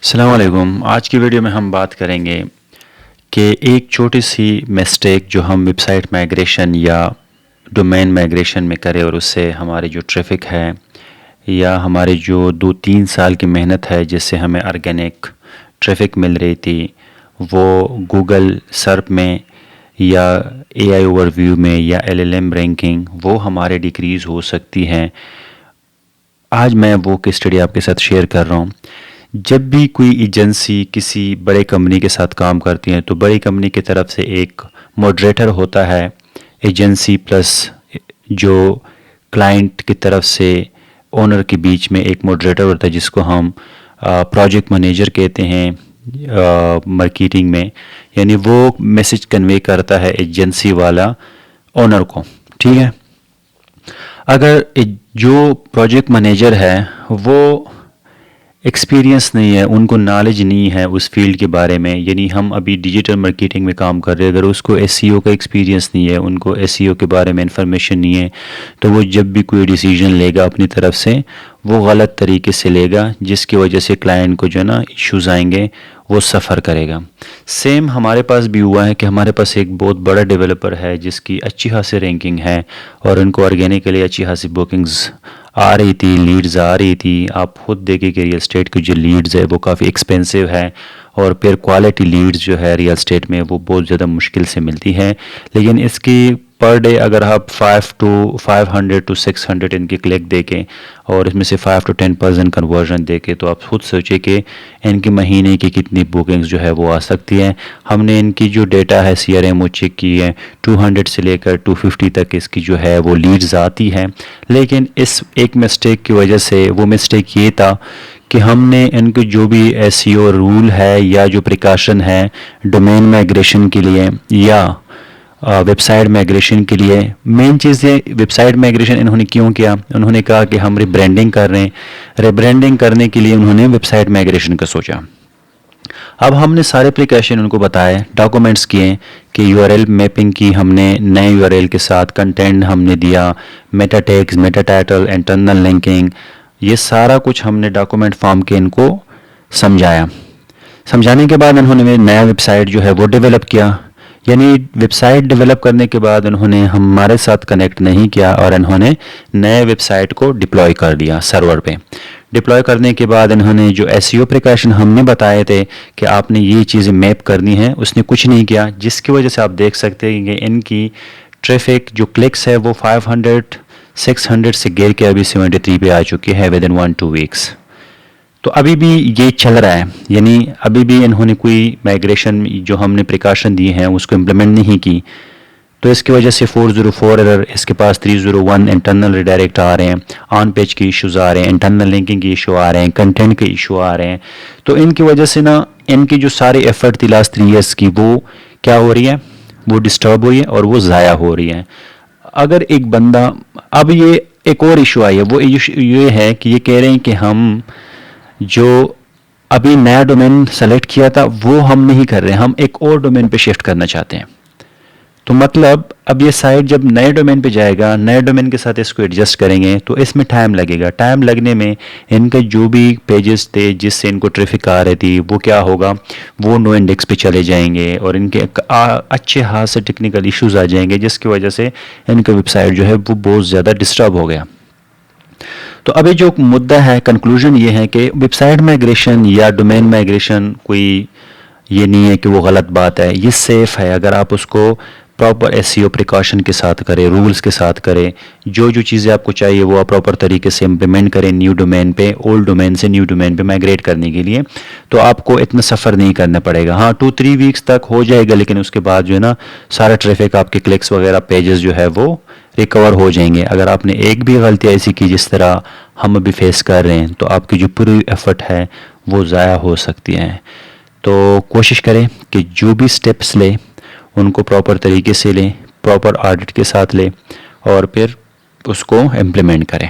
السلام علیکم۔ آج کی ویڈیو میں ہم بات کریں گے کہ ایک چھوٹی سی مسٹیک جو ہم ویب سائٹ مائگریشن یا ڈومین مائگریشن میں کریں اور اس سے ہماری جو ٹریفک ہے یا ہمارے جو 2-3 سال کی محنت ہے جس سے ہمیں آرگینک ٹریفک مل رہی تھی وہ گوگل سرپ میں یا اے آئی اوور ویو میں یا LLM رینکنگ وہ ہمارے ڈیکریز ہو سکتی ہیں۔ آج میں وہ کیس اسٹڈی آپ کے ساتھ شیئر کر رہا ہوں۔ جب بھی کوئی ایجنسی کسی بڑے کمپنی کے ساتھ کام کرتی ہے تو بڑی کمپنی کی طرف سے ایک ماڈریٹر ہوتا ہے، ایجنسی پلس جو کلائنٹ کی طرف سے اونر کے بیچ میں ایک ماڈریٹر ہوتا ہے جس کو ہم پروجیکٹ مینیجر کہتے ہیں مارکیٹنگ میں، یعنی وہ میسج کنوے کرتا ہے ایجنسی والا اونر کو، ٹھیک ہے۔ اگر جو پروجیکٹ مینیجر ہے وہ ایکسپیرینس نہیں ہے، ان کو نالج نہیں ہے اس فیلڈ کے بارے میں، یعنی ہم ابھی ڈیجیٹل مارکیٹنگ میں کام کر رہے ہیں، اگر اس کو SEO کا ایکسپیرینس نہیں ہے، ان کو SEO کے بارے میں انفارمیشن نہیں ہے تو وہ جب بھی کوئی ڈیسیجن لے گا اپنی طرف سے وہ غلط طریقے سے لے گا، جس کی وجہ سے کلائنٹ کو جو نا ایشوز آئیں گے، وہ سفر کرے گا۔ سیم ہمارے پاس بھی ہوا ہے کہ ہمارے پاس ایک بہت بڑا ڈیولپر ہے جس کی اچھی خاصی رینکنگ ہے اور ان کو آرگینکلی اچھی خاصی بکنگز آ رہی تھی، لیڈز آ رہی تھی۔ آپ خود دیکھیں کہ ریئل اسٹیٹ کی جو لیڈز ہے وہ کافی ایکسپینسو ہے اور پھر کوالٹی لیڈز جو ہے ریئل اسٹیٹ میں وہ بہت زیادہ مشکل سے ملتی ہے، لیکن اس کی پر ڈے اگر آپ 500 to 600 ان کی کلک دیکھیں اور اس میں سے 5 to 10% کنورژن دیکھیں تو آپ خود سوچیں کہ ان کی مہینے کی کتنی بکنگز جو ہے وہ آ سکتی ہیں۔ ہم نے ان کی جو ڈیٹا ہے CRM چیک کی ہے، 200 سے لے کر 250 تک اس کی جو ہے وہ لیڈز آتی ہے، لیکن اس ایک مسٹیک کی وجہ سے وہ مسٹیک یہ تھا کہ ہم نے ان کے جو بھی SEO رول ہے یا جو پریکاشن ہے ڈومین مائگریشن کے لیے یا ویب سائٹ مائگریشن کے لیے، مین چیز یہ ویب سائٹ مائگریشن انہوں نے کیوں کیا؟ انہوں نے کہا کہ ہم ریبرانڈنگ کر رہے ہیں، ریبرانڈنگ کرنے کے لیے انہوں نے ویب سائٹ مائگریشن کا سوچا۔ اب ہم نے سارے پریکاشن ان کو بتائے، ڈاکومنٹس کیے کہ URL میپنگ کی، ہم نے نئے URL کے ساتھ کنٹینٹ ہم نے دیا، meta tags, meta title, internal linking, یہ سارا کچھ ہم نے ڈاکومنٹ فارم کے ان کو سمجھایا۔ سمجھانے کے بعد انہوں نے نیا ویب سائٹ جو ہے وہ ڈیولپ کیا، یعنی ویب سائٹ ڈیولپ کرنے کے بعد انہوں نے ہمارے ساتھ کنیکٹ نہیں کیا اور انہوں نے نئے ویب سائٹ کو ڈپلوائے کر دیا سرور پہ۔ ڈپلوائے کرنے کے بعد انہوں نے جو SEO پریکاشن ہم نے بتائے تھے کہ آپ نے یہ چیزیں میپ کرنی ہیں، اس نے کچھ نہیں کیا، جس کی وجہ سے آپ دیکھ سکتے ہیں کہ ان کی ٹریفک جو کلکس ہے وہ 500-600 سے گر کے ابھی 73 پہ آ چکی ہے within 1-2 weeks۔ تو ابھی بھی یہ چل رہا ہے، یعنی ابھی بھی انہوں نے کوئی مائگریشن جو ہم نے پریکاشن دیے ہیں اس کو امپلیمنٹ نہیں کی، تو اس کی وجہ سے 404 ایرر، اس کے پاس 301 انٹرنل ریڈائریکٹ آ رہے ہیں، آن پیج کی ایشوز آ رہے ہیں، انٹرنل لنکنگ کی ایشو آ رہے ہیں، کنٹینٹ کے ایشو آ رہے ہیں، تو ان کی وجہ سے نا ان کی جو سارے ایفرٹ تھی لاسٹ 3 ایئرس کی وہ کیا ہو رہی ہے، وہ ڈسٹرب ہوئی ہے اور وہ ضائع ہو رہی ہے۔ اگر ایک بندہ، اب یہ ایک اور ایشو آئی ہے، وہ یہ ہے کہ یہ کہہ رہے ہیں کہ ہم جو ابھی نیا ڈومین سلیکٹ کیا تھا وہ ہم نہیں کر رہے، ہم ایک اور ڈومین پہ شفٹ کرنا چاہتے ہیں۔ تو مطلب اب یہ سائٹ جب نئے ڈومین پہ جائے گا، نئے ڈومین کے ساتھ اس کو ایڈجسٹ کریں گے تو اس میں ٹائم لگے گا، ٹائم لگنے میں ان کے جو بھی پیجز تھے جس سے ان کو ٹریفک آ رہی تھی وہ کیا ہوگا، وہ نو انڈیکس پہ چلے جائیں گے اور ان کے اچھے ہاتھ سے ٹیکنیکل ایشوز آ جائیں گے، جس کی وجہ سے ان کا ویب سائٹ جو ہے وہ بہت زیادہ ڈسٹرب ہو گیا۔ تو ابھی جو مدعا ہے، کنکلوژن یہ ہے کہ ویب سائٹ مائگریشن یا ڈومین مائگریشن کوئی یہ نہیں ہے کہ وہ غلط بات ہے، یہ سیف ہے اگر آپ اس کو پراپر SEO پریکاشن کے ساتھ کریں، رولز کے ساتھ کریں، جو چیزیں آپ کو چاہیے وہ آپ پراپر طریقے سے امپلیمنٹ کریں نیو ڈومین پہ، اولڈ ڈومین سے نیو ڈومین پہ مائگریٹ کرنے کے لیے، تو آپ کو اتنا سفر نہیں کرنا پڑے گا۔ ہاں 2-3 ویکس تک ہو جائے گا، لیکن اس کے بعد جو ہے نا سارا ٹریفک، آپ کے کلکس وغیرہ، پیجز جو ہے وہ ریکور ہو جائیں گے۔ اگر آپ نے ایک بھی غلطی ایسی کی جس طرح ہم ابھی فیس کر رہے ہیں تو آپ کی جو پوری ایفرٹ ہے وہ ضائع ہو سکتی ہے۔ تو کوشش کریں کہ جو بھی سٹیپس لیں ان کو پراپر طریقے سے لیں، پراپر آڈٹ کے ساتھ لیں اور پھر اس کو امپلیمنٹ کریں۔